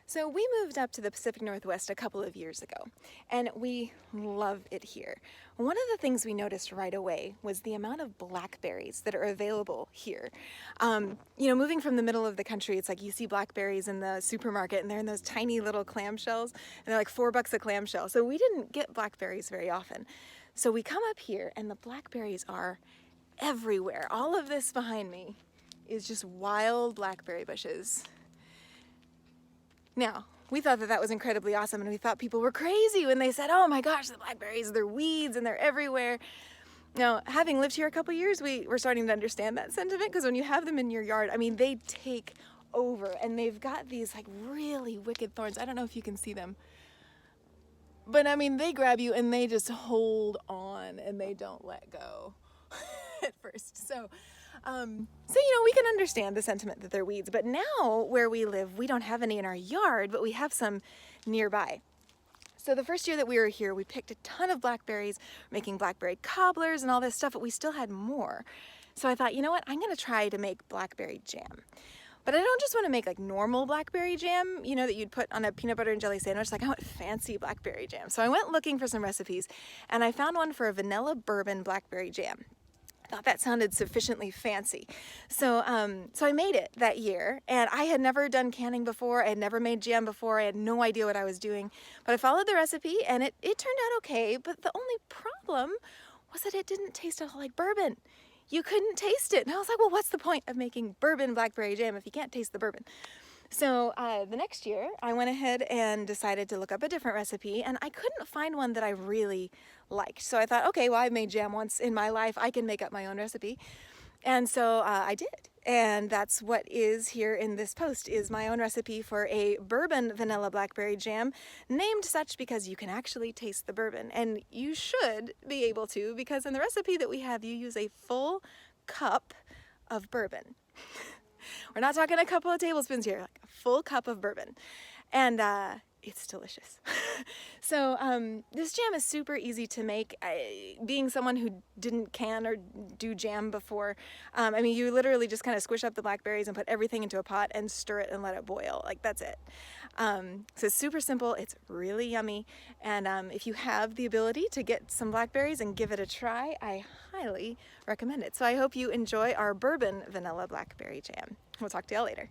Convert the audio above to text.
So we moved up to the Pacific Northwest a couple of years ago, and we love it here. One of the things we noticed right away was the amount of blackberries that are available here. Moving from the middle of the country, it's like you see blackberries in the supermarket, and they're in those tiny little clamshells, and they're like $4 a clamshell. So we didn't get blackberries very often. So we come up here, and the blackberries are everywhere. All of this behind me is just wild blackberry bushes. Now, we thought that was incredibly awesome, and we thought people were crazy when they said, oh my gosh, the blackberries, they're weeds and they're everywhere. Now, having lived here a couple years, we're starting to understand that sentiment, because when you have them in your yard, I mean, they take over, and they've got these like really wicked thorns. I don't know if you can see them, but I mean, they grab you and they just hold on and they don't let go at first. So we can understand the sentiment that they're weeds, but now where we live, we don't have any in our yard, but we have some nearby. So the first year that we were here, we picked a ton of blackberries, making blackberry cobblers and all this stuff, but we still had more. So I thought, you know what, I'm gonna try to make blackberry jam. But I don't just want to make like normal blackberry jam, that you'd put on a peanut butter and jelly sandwich. Like, I want fancy blackberry jam. So I went looking for some recipes, and I found one for a vanilla bourbon blackberry jam. I thought that sounded sufficiently fancy. So I made it that year, and I had never done canning before. I had never made jam before. I had no idea what I was doing, but I followed the recipe, and it turned out okay. But the only problem was that it didn't taste at all like bourbon. You couldn't taste it. And I was like, well, what's the point of making bourbon blackberry jam if you can't taste the bourbon? So the next year, I went ahead and decided to look up a different recipe, and I couldn't find one that I really liked. So I thought, okay, well, I've made jam once in my life. I can make up my own recipe. And so I did. And that's what is here in this post, is my own recipe for a bourbon vanilla blackberry jam, named such because you can actually taste the bourbon. And you should be able to, because in the recipe that we have, you use a full cup of bourbon. We're not talking a couple of tablespoons here, like a full cup of bourbon. And it's delicious. So this jam is super easy to make. Being someone who didn't can or do jam before, you literally just kind of squish up the blackberries and put everything into a pot and stir it and let it boil. Like, that's it. So it's super simple. It's really yummy. And if you have the ability to get some blackberries and give it a try, I highly recommend it. So I hope you enjoy our bourbon vanilla blackberry jam. We'll talk to y'all later.